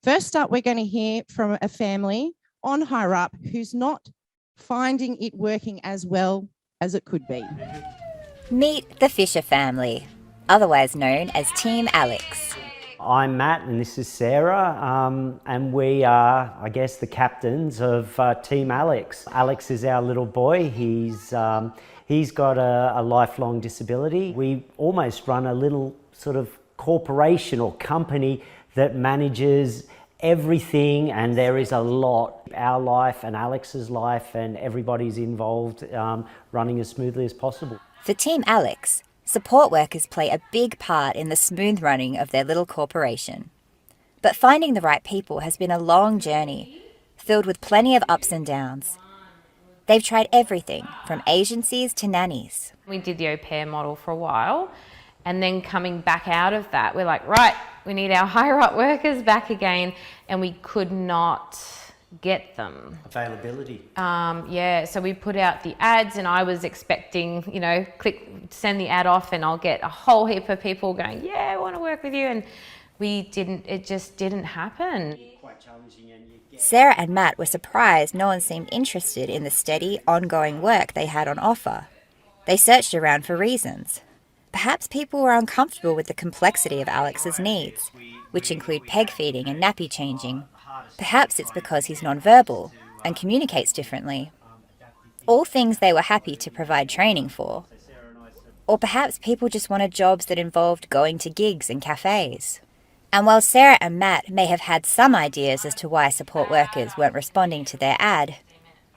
First up, we're going to hear from a family on Hireup who's not finding it working as well as it could be. Meet the Fisher family, otherwise known as Team Alex. I'm Matt and this is Sarah, and we are, I guess, the captains of Team Alex. Alex is our little boy. He's got a lifelong disability. We almost run a little sort of corporation or company that manages everything, and there is a lot. Our life and Alex's life and everybody's involved, running as smoothly as possible. For Team Alex, support workers play a big part in the smooth running of their little corporation. But finding the right people has been a long journey, filled with plenty of ups and downs. They've tried everything from agencies to nannies. We did the au pair model for a while, and then coming back out of that, we're like, right, we need our Hireup workers back again, and we could not get them. Availability. So we put out the ads, and I was expecting, send the ad off and I'll get a whole heap of people going, yeah, I want to work with you, and it just didn't happen. Quite challenging, and Sarah and Matt were surprised no one seemed interested in the steady, ongoing work they had on offer. They searched around for reasons. Perhaps people were uncomfortable with the complexity of Alex's needs, which include peg feeding and nappy changing. Perhaps it's because he's nonverbal and communicates differently. All things they were happy to provide training for. Or perhaps people just wanted jobs that involved going to gigs and cafes. And while Sarah and Matt may have had some ideas as to why support workers weren't responding to their ad,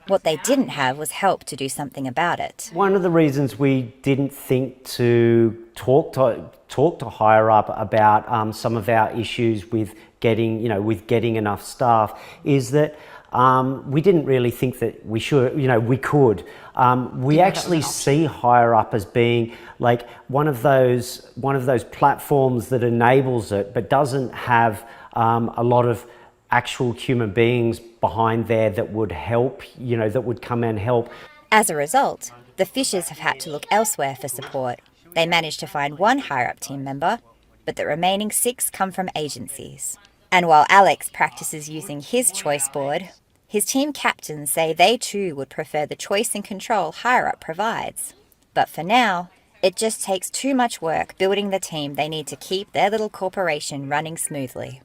what they didn't have was help to do something about it. one of the reasons we didn't think to talk to Hireup about some of our issues with getting enough staff is that we didn't really think that we could. We actually see Hireup as being like one of those platforms that enables it, but doesn't have a lot of actual human beings behind there that would help, that would come and help. As a result, the Fishers have had to look elsewhere for support. They managed to find one Hireup team member, but the remaining 6 come from agencies. And while Alex practices using his choice board, his team captains say they too would prefer the choice and control Hireup provides. But for now, it just takes too much work building the team they need to keep their little corporation running smoothly.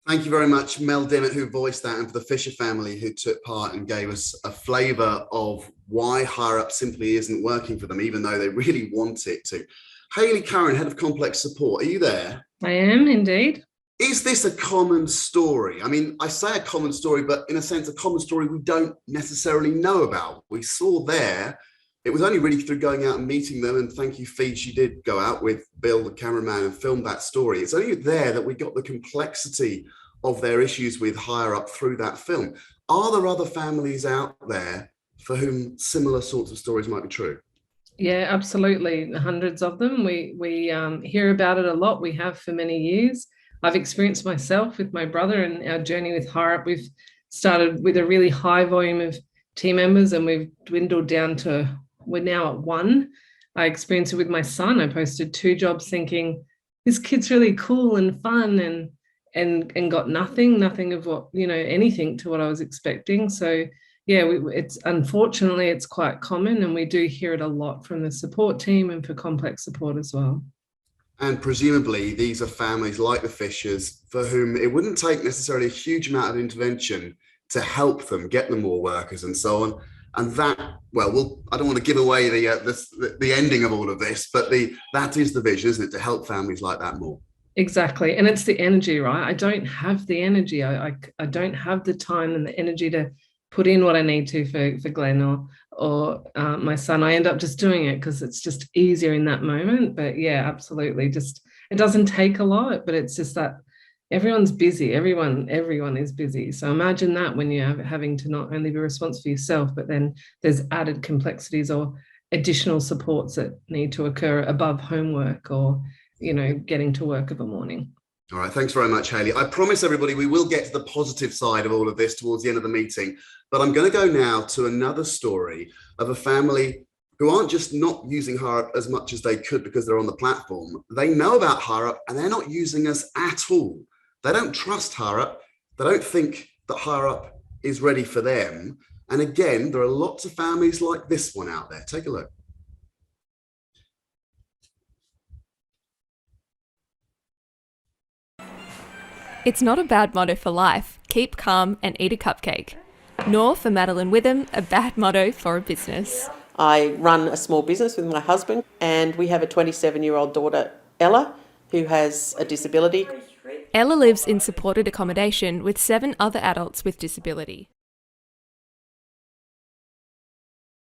Thank you very much, Mel Dimmitt, who voiced that, and for the Fisher family who took part and gave us a flavour of why Hireup simply isn't working for them, even though they really want it to. Hayley Curran, Head of Complex Support, are you there? I am indeed. Is this a common story? I mean, I say a common story, but in a sense, a common story we don't necessarily know about. We saw there, it was only really through going out and meeting them, and thank you, Feed, she did go out with Bill, the cameraman, and film that story. It's only there that we got the complexity of their issues with Hireup through that film. Are there other families out there for whom similar sorts of stories might be true? Yeah, absolutely. Hundreds of them. We hear about it a lot. We have for many years. I've experienced myself with my brother and our journey with Hireup. We've started with a really high volume of team members and we've dwindled down to, we're now at 1. I experienced it with my son. I posted 2 jobs thinking, this kid's really cool and fun, and got nothing of what, anything to what I was expecting. So yeah, it's unfortunately it's quite common, and we do hear it a lot from the support team and for complex support as well. And presumably these are families like the Fishers for whom it wouldn't take necessarily a huge amount of intervention to help them get them more workers and so on. And that, I don't want to give away the ending of all of this, but that is the vision, isn't it, to help families like that more? Exactly. And it's the energy, right? I don't have the energy. I don't have the time and the energy to put in what I need to for Glenn or my son. I end up just doing it because it's just easier in that moment. But yeah, absolutely. Just, it doesn't take a lot, but it's just that everyone's busy. Everyone is busy. So imagine that when you're having to not only be responsible for yourself, but then there's added complexities or additional supports that need to occur above homework or, getting to work of a morning. All right, thanks very much, Hayley. I promise everybody we will get to the positive side of all of this towards the end of the meeting, but I'm going to go now to another story of a family who aren't just not using HireUp as much as they could because they're on the platform. They know about HireUp and they're not using us at all. They don't trust HireUp. They don't think that HireUp is ready for them. And again, there are lots of families like this one out there. Take a look. It's not a bad motto for life. Keep calm and eat a cupcake. Nor for Madeline Witham, a bad motto for a business. I run a small business with my husband, and we have a 27-year-old daughter, Ella, who has a disability. Ella lives in supported accommodation with 7 other adults with disability.